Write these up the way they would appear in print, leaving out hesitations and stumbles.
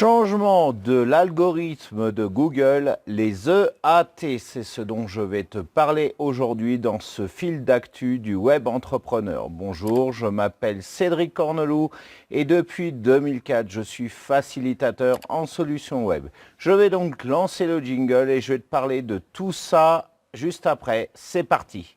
Changement de l'algorithme de Google, les EAT, c'est ce dont je vais te parler aujourd'hui dans ce fil d'actu du web entrepreneur. Bonjour, je m'appelle Cédric Corneloup et depuis 2004, je suis facilitateur en solutions web. Je vais donc lancer le jingle et je vais te parler de tout ça juste après. C'est parti!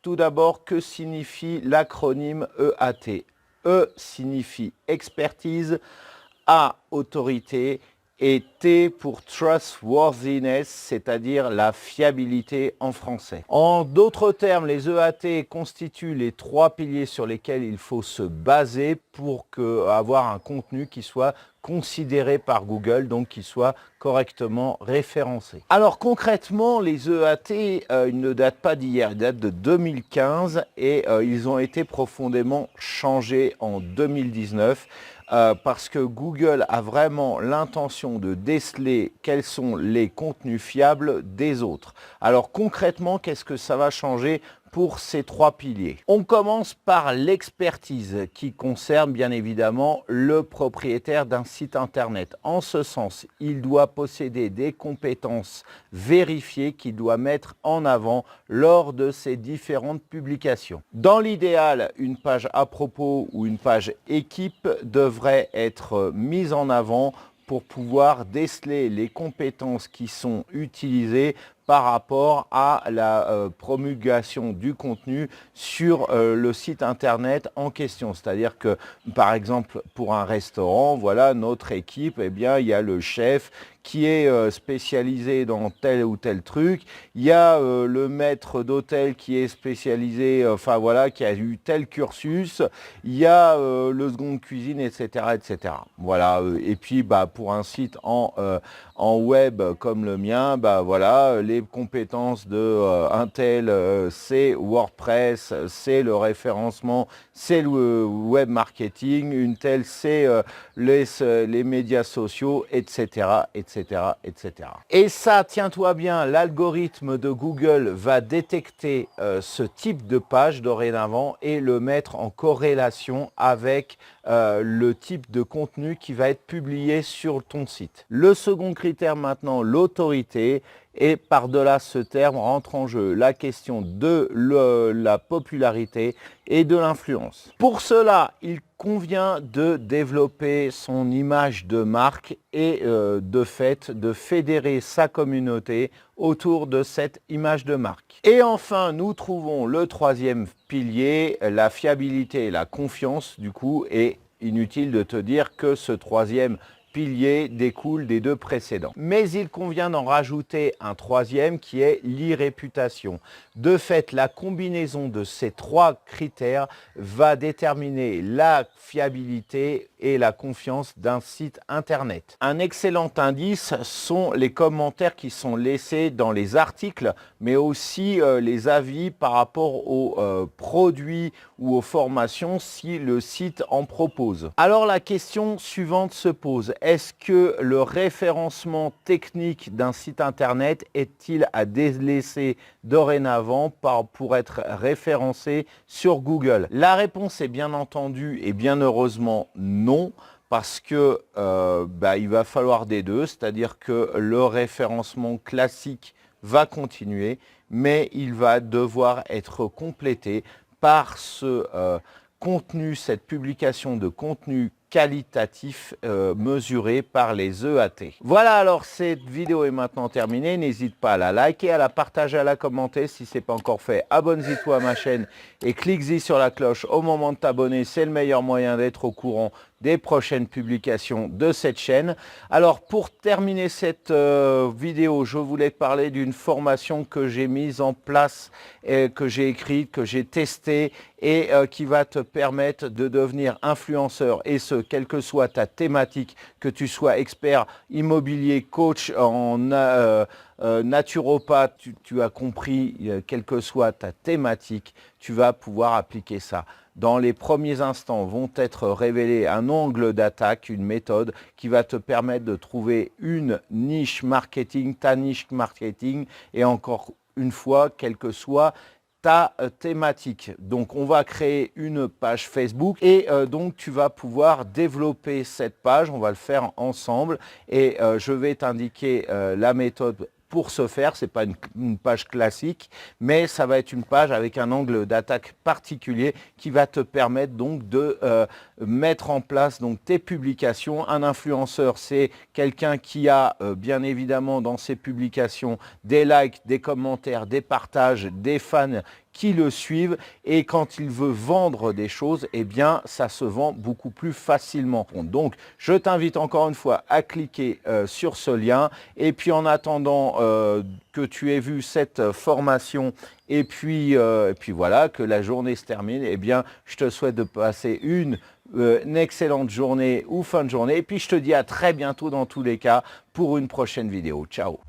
Tout d'abord, que signifie l'acronyme EAT? E signifie expertise, A autorité et T pour trustworthiness, c'est-à-dire la fiabilité en français. En d'autres termes, les EAT constituent les trois piliers sur lesquels il faut se baser pour avoir un contenu qui soit considéré par Google, donc qui soit correctement référencé. Alors concrètement, les EAT, ils ne datent pas d'hier, ils datent de 2015 et ils ont été profondément changés en 2019. Parce que Google a vraiment l'intention de déceler quels sont les contenus fiables des autres. Alors concrètement, qu'est-ce que ça va changer pour ces trois piliers? On commence par l'expertise qui concerne bien évidemment le propriétaire d'un site internet. En ce sens, il doit posséder des compétences vérifiées qu'il doit mettre en avant lors de ses différentes publications. Dans l'idéal, une page à propos ou une page équipe devrait être mise en avant pour pouvoir déceler les compétences qui sont utilisées par rapport à la promulgation du contenu sur le site internet en question. C'est-à-dire que, par exemple, pour un restaurant, voilà, notre équipe, eh bien, il y a le chef qui est spécialisé dans tel ou tel truc, il y a le maître d'hôtel qui est spécialisé, enfin voilà, qui a eu tel cursus, il y a le second de cuisine, etc., etc. Voilà, et puis pour un site en web comme le mien, voilà, les compétences de un tel, c'est WordPress, c'est le référencement, c'est le web marketing, une telle, c'est les médias sociaux, etc., etc., etc. Et ça, tiens-toi bien, l'algorithme de Google va détecter ce type de page dorénavant et le mettre en corrélation avec le type de contenu qui va être publié sur ton site. Le second critère maintenant, l'autorité. Et par-delà ce terme rentre en jeu la question de la popularité et de l'influence. Pour cela, il convient de développer son image de marque et de fait de fédérer sa communauté autour de cette image de marque. Et enfin, nous trouvons le troisième pilier, la fiabilité et la confiance du coup, et inutile de te dire que ce troisième pilier découle des deux précédents. Mais il convient d'en rajouter un troisième qui est l'e-réputation. De fait, la combinaison de ces trois critères va déterminer la fiabilité et la confiance d'un site internet. Un excellent indice sont les commentaires qui sont laissés dans les articles, mais aussi les avis par rapport aux produits ou aux formations si le site en propose. Alors la question suivante se pose. Est-ce que le référencement technique d'un site internet est-il à délaisser dorénavant pour être référencé sur Google? La réponse est bien entendu et bien heureusement non. Parce que il va falloir des deux, c'est-à-dire que le référencement classique va continuer, mais il va devoir être complété par ce contenu, cette publication de contenu qualitatif mesuré par les EAT. Voilà, alors cette vidéo est maintenant terminée. N'hésite pas à la liker, à la partager, à la commenter. Si ce n'est pas encore fait, abonne-toi à ma chaîne et clique-y sur la cloche au moment de t'abonner. C'est le meilleur moyen d'être au courant des prochaines publications de cette chaîne. Alors pour terminer cette vidéo, je voulais te parler d'une formation que j'ai mise en place, que j'ai écrite, que j'ai testée et qui va te permettre de devenir influenceur, et ce, quelle que soit ta thématique, que tu sois expert immobilier, coach en naturopathe, tu as compris, quelle que soit ta thématique, tu vas pouvoir appliquer ça. Dans les premiers instants vont être révélés un angle d'attaque, une méthode qui va te permettre de trouver une niche marketing, ta niche marketing, et encore une fois, quelle que soit ta thématique. Donc on va créer une page Facebook et donc tu vas pouvoir développer cette page. On va le faire ensemble et je vais t'indiquer la méthode pour ce faire. C'est pas une page classique, mais ça va être une page avec un angle d'attaque particulier qui va te permettre donc de mettre en place donc tes publications. Un influenceur, c'est quelqu'un qui a bien évidemment dans ses publications des likes, des commentaires, des partages, des fans qui le suivent, et quand il veut vendre des choses, eh bien ça se vend beaucoup plus facilement. Donc je t'invite encore une fois à cliquer sur ce lien, et puis en attendant que tu aies vu cette formation et puis voilà, que la journée se termine, eh bien je te souhaite de passer une excellente journée ou fin de journée, et puis je te dis à très bientôt dans tous les cas pour une prochaine vidéo. Ciao.